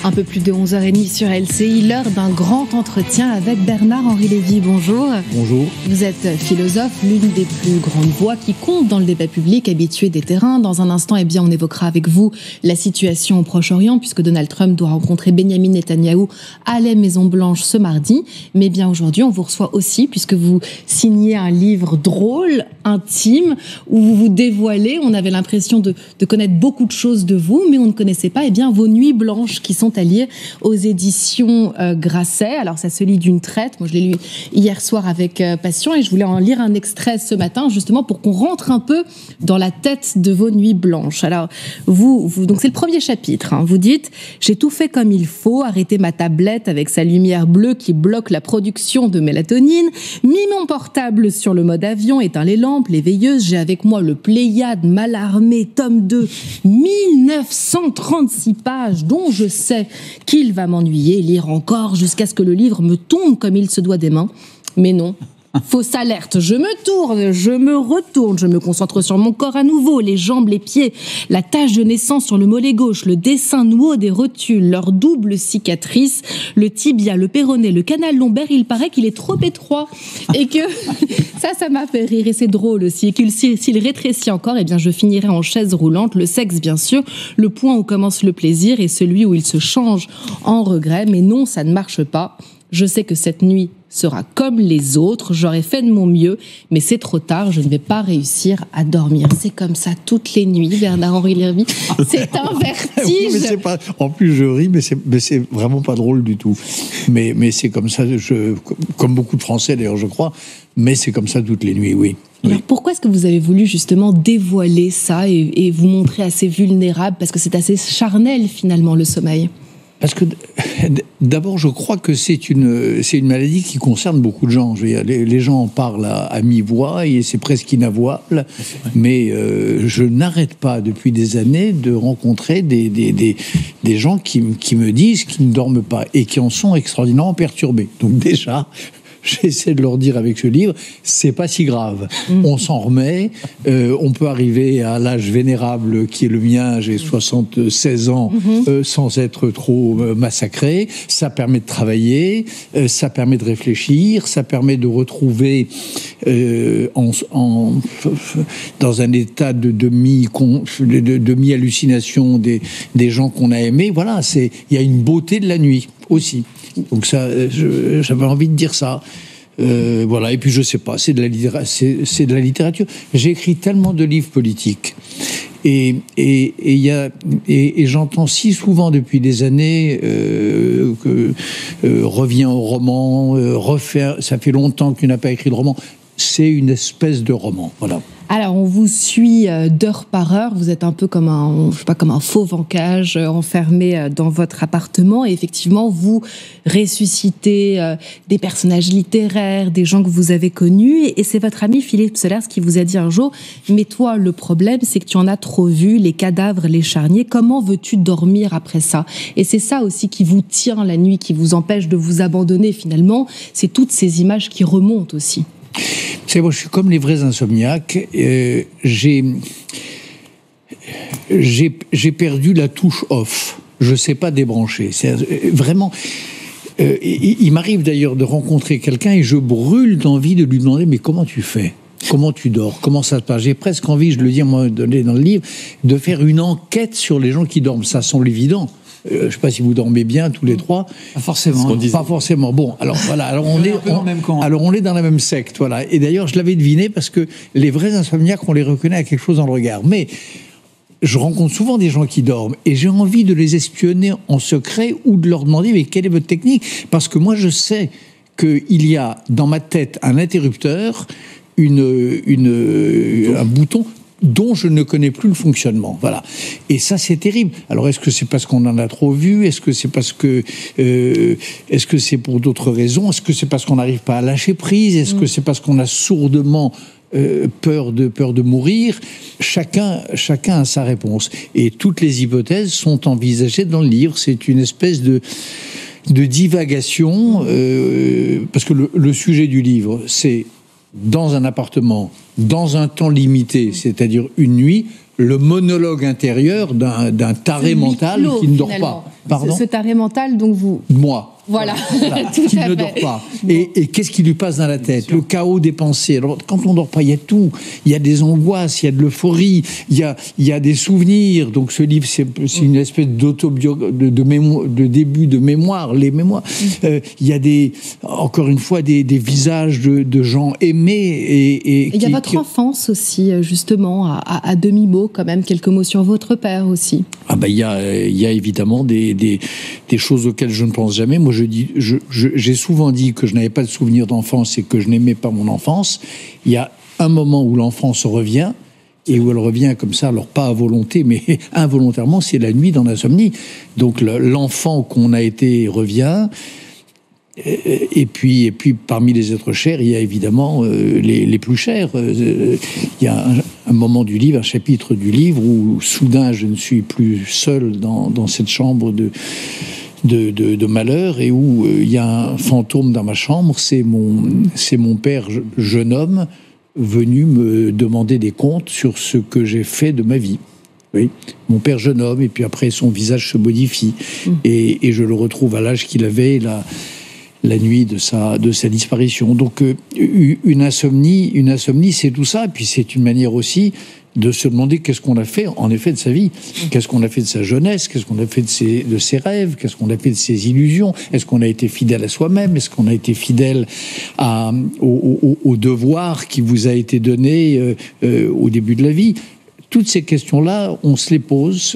Un peu plus de 11h30 sur LCI, l'heure d'un grand entretien avec Bernard-Henri Lévy. Bonjour. Bonjour. Vous êtes philosophe, l'une des plus grandes voix qui compte dans le débat public, habitué des terrains. Dans un instant, on évoquera avec vous la situation au Proche-Orient, puisque Donald Trump doit rencontrer Benyamin Netanyahou à la Maison-Blanche ce mardi. Mais bien aujourd'hui, on vous reçoit aussi, puisque vous signez un livre drôle, intime, où vous vous dévoilez. On avait l'impression de connaître beaucoup de choses de vous, mais on ne connaissait pas vos nuits blanches qui sont à lire aux éditions Grasset. Alors ça se lit d'une traite. Moi je l'ai lu hier soir avec passion et je voulais en lire un extrait ce matin justement pour qu'on rentre un peu dans la tête de vos nuits blanches. Alors vous donc c'est le premier chapitre. Vous dites: j'ai tout fait comme il faut, arrêté ma tablette avec sa lumière bleue qui bloque la production de mélatonine, mis mon portable sur le mode avion, éteint les lampes, les veilleuses. J'ai avec moi le Pléiade Mallarmé, tome 2, 1936 pages dont je sais qu'il va m'ennuyer, lire encore jusqu'à ce que le livre me tombe comme il se doit des mains. Mais non. Fausse alerte, je me tourne, je me retourne, je me concentre sur mon corps à nouveau, les jambes, les pieds, la tache de naissance sur le mollet gauche, le dessin nouveau des rotules, leur double cicatrice, le tibia, le péroné, le canal lombaire. Il paraît qu'il est trop étroit et que ça m'a fait rire et c'est drôle aussi, et que s'il rétrécit encore, je finirai en chaise roulante. Le sexe bien sûr, le point où commence le plaisir et celui où il se change en regret. Mais non, ça ne marche pas. Je sais que cette nuit sera comme les autres, j'aurais fait de mon mieux, mais c'est trop tard, je ne vais pas réussir à dormir. C'est comme ça toutes les nuits, Bernard-Henri Lévy. C'est un vertige. Oui, mais c'est pas... En plus, je ris, mais c'est vraiment pas drôle du tout. Mais c'est comme ça, comme beaucoup de Français d'ailleurs, je crois, mais c'est comme ça toutes les nuits, oui. Alors pourquoi est-ce que vous avez voulu justement dévoiler ça et vous montrer assez vulnérable, parce que c'est assez charnel finalement le sommeil? Parce que d'abord, je crois que c'est une maladie qui concerne beaucoup de gens. Je veux dire, les gens en parlent à mi-voix et c'est presque inavouable. Mais je n'arrête pas depuis des années de rencontrer des gens qui me disent qu'ils ne dorment pas et qui en sont extraordinairement perturbés. Donc déjà, j'essaie de leur dire avec ce livre, c'est pas si grave. On s'en remet, on peut arriver à l'âge vénérable qui est le mien, j'ai 76 ans, sans être trop massacré. Ça permet de travailler, ça permet de réfléchir, ça permet de retrouver dans un état de demi-hallucination des gens qu'on a aimés. Voilà, il y a une beauté de la nuit aussi. Donc ça, j'avais envie de dire ça. Voilà. Et puis je sais pas, c'est de la littérature. J'ai écrit tellement de livres politiques et j'entends si souvent depuis des années que revient au roman, refaire. Ça fait longtemps que tu n'as pas écrit de roman. C'est une espèce de roman. Voilà. Alors, on vous suit d'heure par heure. Vous êtes un peu comme un fauve en cage, enfermé dans votre appartement. Et effectivement, vous ressuscitez des personnages littéraires, des gens que vous avez connus. Et c'est votre ami Philippe Solers qui vous a dit un jour: mais toi, le problème, c'est que tu en as trop vu, les cadavres, les charniers. Comment veux-tu dormir après ça? Et c'est ça aussi qui vous tient la nuit, qui vous empêche de vous abandonner finalement. C'est toutes ces images qui remontent aussi. Moi, je suis comme les vrais insomniaques. J'ai perdu la touche off. Je sais pas débrancher. C'est vraiment. Il m'arrive d'ailleurs de rencontrer quelqu'un et je brûle d'envie de lui demander: mais comment tu fais? Comment tu dors? Comment ça se passe? J'ai presque envie, je le dis à un moment donné dans le livre, de faire une enquête sur les gens qui dorment. Ça semble évident. Je ne sais pas si vous dormez bien tous les trois. Pas forcément. Pas forcément. Bon, alors voilà. Alors on est dans la même secte, voilà. Et d'ailleurs, je l'avais deviné parce que les vrais insomniaques, on les reconnaît à quelque chose dans le regard. Mais je rencontre souvent des gens qui dorment et j'ai envie de les espionner en secret ou de leur demander: mais quelle est votre technique? Parce que moi, je sais qu'il y a dans ma tête un interrupteur, un bouton dont je ne connais plus le fonctionnement. Voilà. Et ça, c'est terrible. Alors, est-ce que c'est parce qu'on en a trop vu? Est-ce que c'est parce que... est-ce que c'est pour d'autres raisons? Est-ce que c'est parce qu'on n'arrive pas à lâcher prise? Est-ce que c'est parce qu'on a sourdement peur de mourir? Chacun a sa réponse. Et toutes les hypothèses sont envisagées dans le livre. C'est une espèce de divagation, parce que le sujet du livre, c'est dans un appartement dans un temps limité, c'est-à-dire une nuit, le monologue intérieur d'un taré mental qui ne dort pas. Pardon ? Ce taré mental, donc vous... Moi. Voilà, qui ne dort pas. Et qu'est-ce qui lui passe dans la tête ? Le chaos des pensées. Alors, quand on ne dort pas, il y a tout. Il y a des angoisses, il y a de l'euphorie, il y a des souvenirs. Donc ce livre, c'est une espèce de début de mémoire, les mémoires. Il y a encore une fois des visages de gens aimés. Et il y a votre enfance aussi, justement, à demi-mot, quand même, quelques mots sur votre père aussi. Ah ben, il y a évidemment des choses auxquelles je ne pense jamais. Moi, j'ai souvent dit que je n'avais pas de souvenir d'enfance et que je n'aimais pas mon enfance. Il y a un moment où l'enfance revient, et où elle revient comme ça, alors pas à volonté, mais involontairement, c'est la nuit dans l'insomnie. Donc l'enfant qu'on a été revient. Et puis parmi les êtres chers, il y a évidemment les plus chers. Il y a un moment du livre, un chapitre du livre où soudain je ne suis plus seul dans cette chambre de malheur, et où il y a un fantôme dans ma chambre. C'est mon père jeune homme venu me demander des comptes sur ce que j'ai fait de ma vie. Oui, mon père jeune homme, et puis après son visage se modifie et je le retrouve à l'âge qu'il avait la nuit de sa disparition. Donc une insomnie, c'est tout ça. Et puis c'est une manière aussi de se demander qu'est-ce qu'on a fait en effet de sa vie, qu'est-ce qu'on a fait de sa jeunesse, qu'est-ce qu'on a fait de ses rêves, qu'est-ce qu'on a fait de ses illusions, est-ce qu'on a été fidèle à soi-même, est-ce qu'on a été fidèle au devoir qui vous a été donné au début de la vie. Toutes ces questions-là, on se les pose.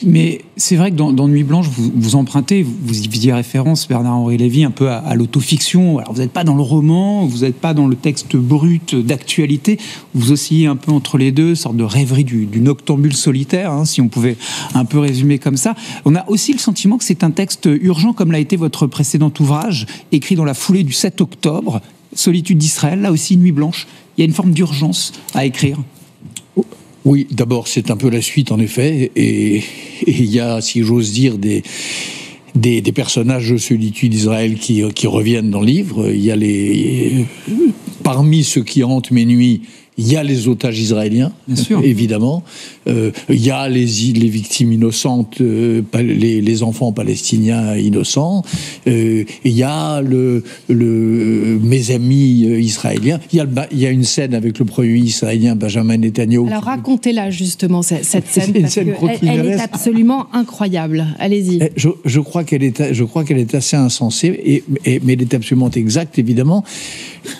Mais c'est vrai que dans Nuit Blanche, vous empruntez, vous y faisiez référence, Bernard-Henri Lévy, un peu à l'autofiction. Alors vous n'êtes pas dans le roman, vous n'êtes pas dans le texte brut d'actualité, vous oscillez un peu entre les deux, sorte de rêverie du noctambule solitaire, hein, si on pouvait un peu résumer comme ça. On a aussi le sentiment que c'est un texte urgent, comme l'a été votre précédent ouvrage, écrit dans la foulée du 7 octobre, Solitude d'Israël, là aussi Nuit Blanche. Il y a une forme d'urgence à écrire. Oui, d'abord, c'est un peu la suite, en effet, et il y a, si j'ose dire, des personnages de Solitude d'Israël qui reviennent dans le livre. Il y a parmi ceux qui hantent mes nuits, il y a les otages israéliens, bien sûr, évidemment. Il y a les victimes innocentes, les enfants palestiniens innocents. Il y a mes amis israéliens. Il y a une scène avec le premier ministre israélien Benjamin Netanyahu. Alors racontez-la justement, cette scène, parce qu'elle est absolument incroyable. Allez-y. Je crois qu'elle est assez insensée, mais elle est absolument exacte, évidemment.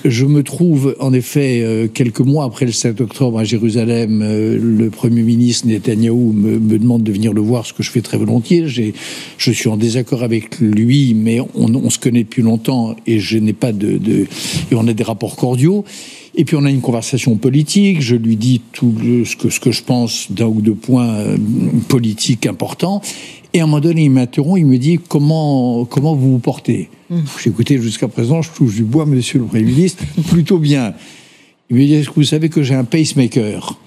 Je me trouve, en effet, quelques mois après le 7 octobre à Jérusalem, le Premier ministre Netanyahou me demande de venir le voir, ce que je fais très volontiers. Je suis en désaccord avec lui, mais on se connaît depuis longtemps et je n'ai pas et on a des rapports cordiaux. Et puis on a une conversation politique, je lui dis tout ce que je pense d'un ou deux points politiques importants. Et à un moment donné, il m'interrompt, il me dit « Comment vous vous portez ?» J'ai écouté jusqu'à présent, je touche du bois, monsieur le Premier ministre, plutôt bien. Il me dit « Est-ce que vous savez que j'ai un pacemaker ?»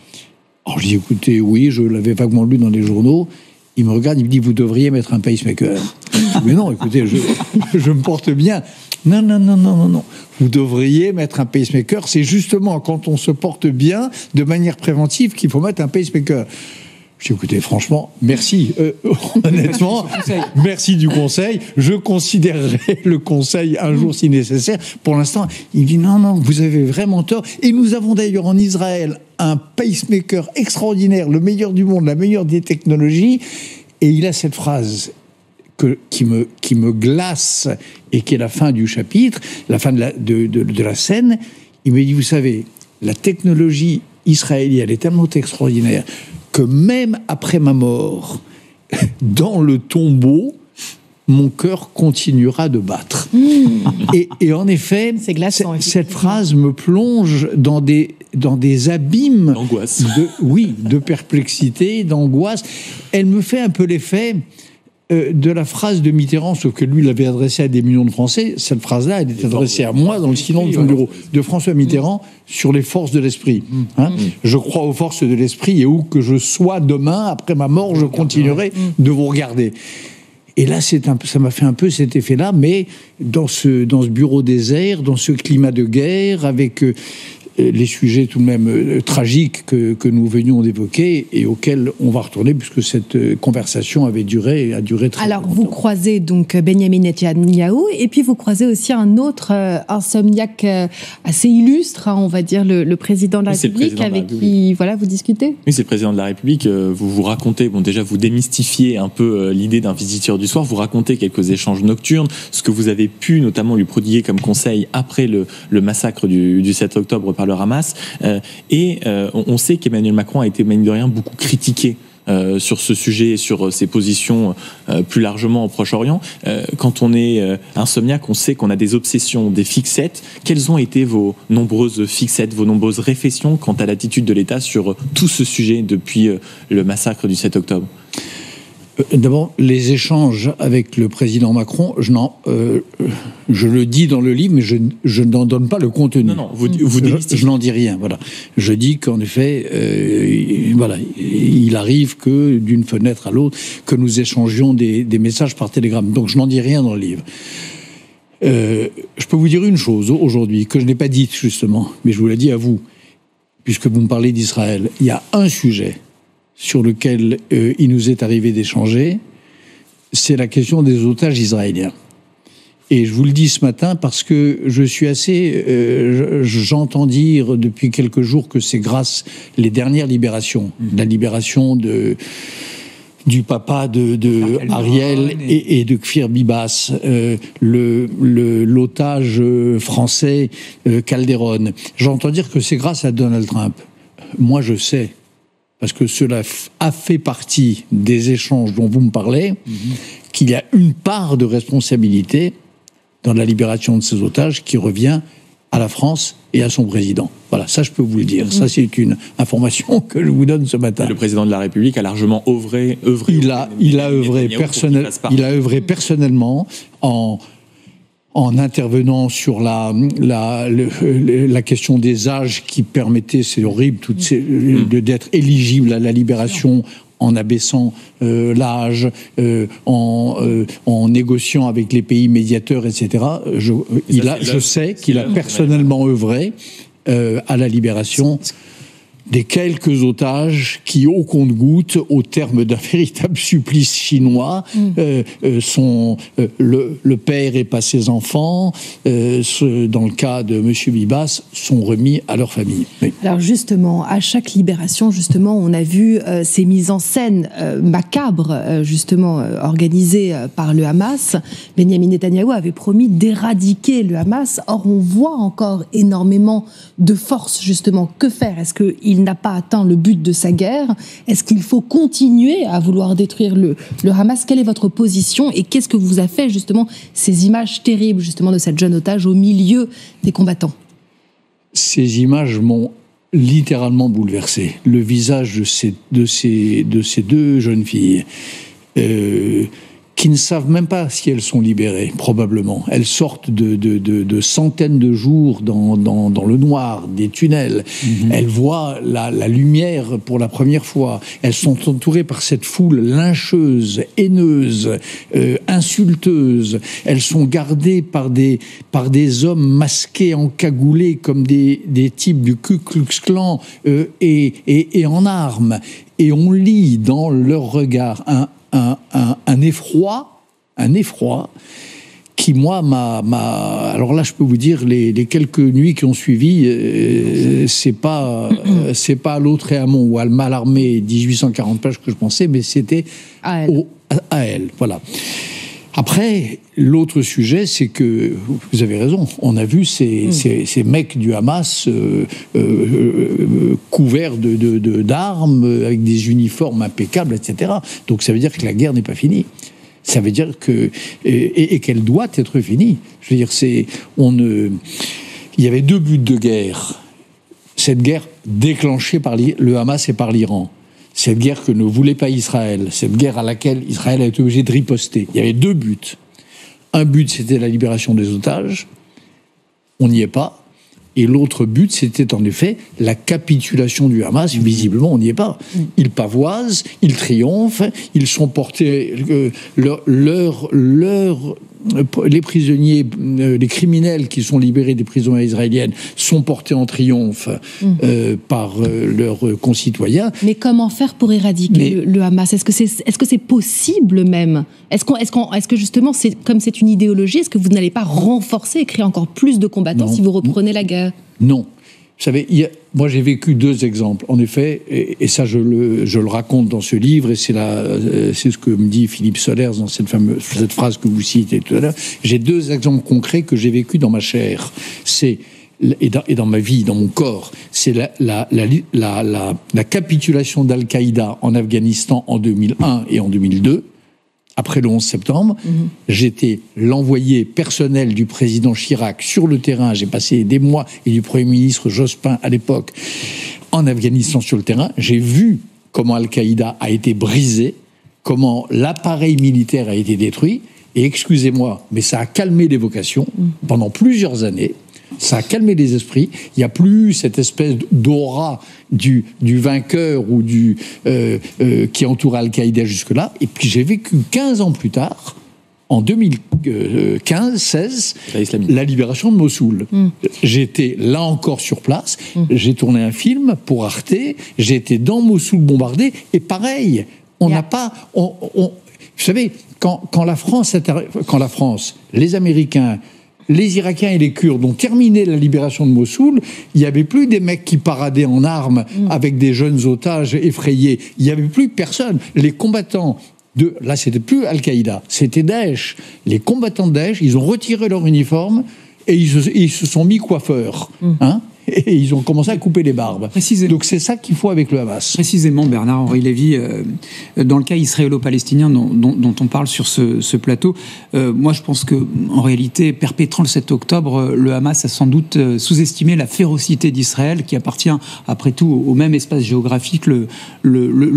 Alors je dis « Écoutez, oui, je l'avais vaguement lu dans les journaux. » Il me regarde, il me dit « Vous devriez mettre un pacemaker. » Je dis « Mais non, écoutez, je me porte bien. » Non. Vous devriez mettre un pacemaker. C'est justement quand on se porte bien, de manière préventive, qu'il faut mettre un pacemaker. J'ai écouté, franchement, merci. Honnêtement, merci du conseil. Je considérerai le conseil un jour si nécessaire. Pour l'instant, il dit non, vous avez vraiment tort. Et nous avons d'ailleurs en Israël un pacemaker extraordinaire, le meilleur du monde, la meilleure des technologies. Et il a cette phrase qui me glace et qui est la fin du chapitre, la fin de la scène. Il me dit, vous savez, la technologie israélienne est tellement extraordinaire que même après ma mort, dans le tombeau, mon cœur continuera de battre. Et en effet, c'est glaçant, cette phrase me plonge dans des abîmes d'angoisse. De perplexité, d'angoisse. Elle me fait un peu l'effet de la phrase de Mitterrand, sauf que lui l'avait adressée à des millions de Français. Cette phrase-là, elle est adressée à moi dans le silence de son bureau, de François Mitterrand sur les forces de l'esprit. Je crois aux forces de l'esprit, et où que je sois demain, après ma mort, je continuerai de vous regarder. Et là, ça m'a fait un peu cet effet-là, mais dans ce bureau désert, dans ce climat de guerre, avec les sujets tout de même tragiques que nous venions d'évoquer et auxquels on va retourner puisque cette conversation a duré très Alors, longtemps. vous croisez donc Benyamin Netanyahou et puis vous croisez aussi un autre insomniaque assez illustre, on va dire, le président de la République, avec qui vous discutez. Oui, c'est le président de la République. Vous racontez, déjà vous démystifiez un peu l'idée d'un visiteur du soir, vous racontez quelques échanges nocturnes, ce que vous avez pu notamment lui prodiguer comme conseil après le massacre du 7 octobre par le Hamas. On sait qu'Emmanuel Macron a été, mine de rien, beaucoup critiqué sur ce sujet, sur ses positions plus largement au Proche-Orient. Quand on est insomniaque, on sait qu'on a des obsessions, des fixettes. Quelles ont été vos nombreuses fixettes, vos nombreuses réflexions quant à l'attitude de l'État sur tout ce sujet depuis le massacre du 7 octobre ? D'abord, les échanges avec le président Macron, je le dis dans le livre, mais je n'en donne pas le contenu. Non, je n'en dis rien. Voilà. Je dis qu'en effet, il arrive que d'une fenêtre à l'autre, que nous échangions des messages par télégramme. Donc, je n'en dis rien dans le livre. Je peux vous dire une chose aujourd'hui que je n'ai pas dite justement, mais je vous la dis à vous, puisque vous me parlez d'Israël. Il y a un sujet sur lequel il nous est arrivé d'échanger, c'est la question des otages israéliens. Et je vous le dis ce matin parce que je suis j'entends dire depuis quelques jours que c'est grâce les dernières libérations, la libération du papa de Ariel et de Kfir Bibas, l'otage français Calderon. J'entends dire que c'est grâce à Donald Trump. Moi, je sais, parce que cela a fait partie des échanges dont vous me parlez, qu'il y a une part de responsabilité dans la libération de ces otages qui revient à la France et à son président. Voilà, ça je peux vous le dire. Ça c'est une information que je vous donne ce matin. Le président de la République a largement œuvré. Il a œuvré personnellement en intervenant sur la question des âges qui permettait, c'est horrible, d'être éligible à la libération en abaissant l'âge, en négociant avec les pays médiateurs, etc. Je sais qu'il a personnellement œuvré à la libération des quelques otages qui, au compte-gouttes, au terme d'un véritable supplice chinois, sont le père et pas ses enfants, dans le cas de M. Bibas, sont remis à leur famille. Oui. Alors justement, à chaque libération, justement, on a vu ces mises en scène macabres, organisées par le Hamas. Benyamin Netanyahou avait promis d'éradiquer le Hamas. Or, on voit encore énormément de force, justement. Que faire ? Est-ce qu'il n'a pas atteint le but de sa guerre? Est-ce qu'il faut continuer à vouloir détruire le Hamas? Quelle est votre position et qu'est-ce que vous a fait justement ces images terribles justement de cette jeune otage au milieu des combattants? Ces images m'ont littéralement bouleversé. Le visage de ces deux jeunes filles qui ne savent même pas si elles sont libérées, probablement. Elles sortent de centaines de jours dans le noir, des tunnels. Elles voient la lumière pour la première fois. Elles sont entourées par cette foule lyncheuse, haineuse, insulteuse. Elles sont gardées par des hommes masqués, encagoulés, comme des types du Ku Klux Klan et en armes. Et on lit dans leur regard un effroi qui, moi, alors là, je peux vous dire, les quelques nuits qui ont suivi, c'est pas à l'autre et à Mont ou à Malarmé 1840 pages que je pensais, mais c'était à elle. Voilà. Après, l'autre sujet, c'est que, vous avez raison, on a vu ces mecs du Hamas couverts d'armes, avec des uniformes impeccables, etc. Donc ça veut dire que la guerre n'est pas finie. Ça veut dire et qu'elle doit être finie. Je veux dire, il y avait deux buts de guerre. Cette guerre déclenchée par le Hamas et par l'Iran. Cette guerre que ne voulait pas Israël, cette guerre à laquelle Israël a été obligé de riposter. Il y avait deux buts. Un but, c'était la libération des otages. On n'y est pas. Et l'autre but, c'était en effet la capitulation du Hamas. Visiblement, on n'y est pas. Ils pavoisent, ils triomphent, ils sont portés... les prisonniers, les criminels qui sont libérés des prisons israéliennes sont portés en triomphe par leurs concitoyens. Mais comment faire pour éradiquer le Hamas? Est-ce que c'est possible même? Est-ce que justement, comme c'est une idéologie, est-ce que vous n'allez pas renforcer et créer encore plus de combattants si vous reprenez la guerre? Non. Vous savez, moi j'ai vécu 2 exemples, en effet, et ça je le raconte dans ce livre, et c'est ce que me dit Philippe Solers dans cette phrase que vous citez tout à l'heure. J'ai 2 exemples concrets que j'ai vécu dans ma chair. Et dans ma vie, dans mon corps, c'est la capitulation d'Al-Qaïda en Afghanistan en 2001 et en 2002. Après le 11 septembre, j'étais l'envoyé personnel du président Chirac sur le terrain. J'ai passé des mois, et du Premier ministre Jospin à l'époque, en Afghanistan sur le terrain. J'ai vu comment Al-Qaïda a été brisé, comment l'appareil militaire a été détruit. Et excusez-moi, mais ça a calmé les vocations pendant plusieurs années. Ça a calmé les esprits. Il n'y a plus cette espèce d'aura du vainqueur ou qui entoure Al-Qaïda jusque-là. Et puis j'ai vécu 15 ans plus tard, en 2015-16, la libération de Mossoul. J'étais là encore sur place. J'ai tourné un film pour Arte. J'ai été dans Mossoul bombardé. Et pareil, on n'a pas... vous savez, quand la France, les Américains, les Irakiens et les Kurdes ont terminé la libération de Mossoul, il n'y avait plus des mecs qui paradaient en armes avec des jeunes otages effrayés. Il n'y avait plus personne. Les combattants là, c'était plus Al-Qaïda, c'était Daesh. Les combattants de Daesh, ils ont retiré leur uniforme et ils se sont mis coiffeurs. Et ils ont commencé à couper les barbes. Donc c'est ça qu'il faut avec le Hamas. Précisément, Bernard-Henri Lévy, dans le cas israélo-palestinien dont on parle sur ce plateau, moi je pense qu'en réalité, perpétrant le 7 octobre, le Hamas a sans doute sous-estimé la férocité d'Israël, qui appartient après tout au même espace géographique, le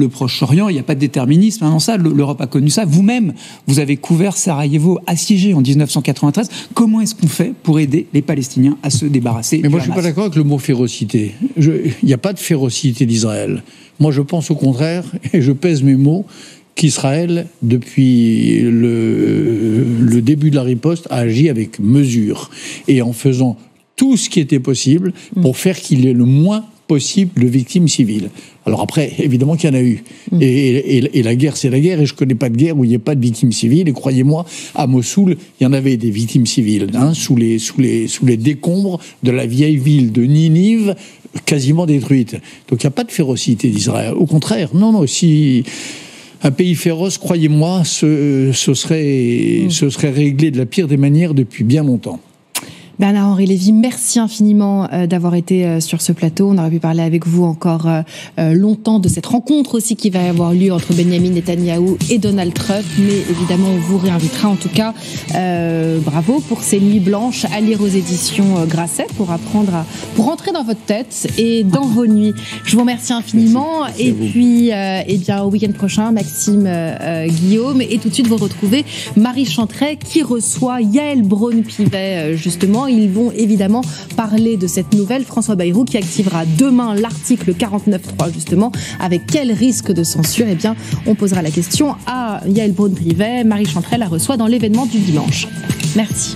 Proche-Orient. Il n'y a pas de déterminisme dans ça, l'Europe a connu ça. Vous-même, vous avez couvert Sarajevo assiégé en 1993. Comment est-ce qu'on fait pour aider les Palestiniens à se débarrasser du Hamas? Mais moi je ne suis pas d'accord avec le mot férocité. Il n'y a pas de férocité d'Israël. Moi, je pense au contraire, et je pèse mes mots, qu'Israël, depuis le début de la riposte, a agi avec mesure et en faisant tout ce qui était possible pour faire qu'il y ait le moins possible de victimes civiles. Alors après, évidemment qu'il y en a eu. Et la guerre, c'est la guerre, et je ne connais pas de guerre où il n'y ait pas de victimes civiles. Et croyez-moi, à Mossoul, il y en avait des victimes civiles, sous les décombres de la vieille ville de Ninive, quasiment détruite. Donc il n'y a pas de férocité d'Israël. Au contraire, non, si un pays féroce, croyez-moi, ce serait réglé de la pire des manières depuis bien longtemps. Bernard-Henri Lévy, merci infiniment d'avoir été sur ce plateau. On aurait pu parler avec vous encore longtemps de cette rencontre aussi qui va avoir lieu entre Benyamin Netanyahou et Donald Trump. Mais évidemment, on vous réinvitera. En tout cas, bravo pour ces nuits blanches à lire aux éditions Grasset pour rentrer dans votre tête et dans vos nuits. Je vous remercie infiniment. Merci et puis, au week-end prochain, Maxime Guillaume. Et tout de suite, vous retrouvez Marie Chantret qui reçoit Yael Braun-Pivet, justement. Ils vont évidemment parler de cette nouvelle, François Bayrou, qui activera demain l'article 49.3, justement. Avec quel risque de censure? On posera la question à Yael Braun-Pivet. Marie Chantrel la reçoit dans l'événement du dimanche. Merci.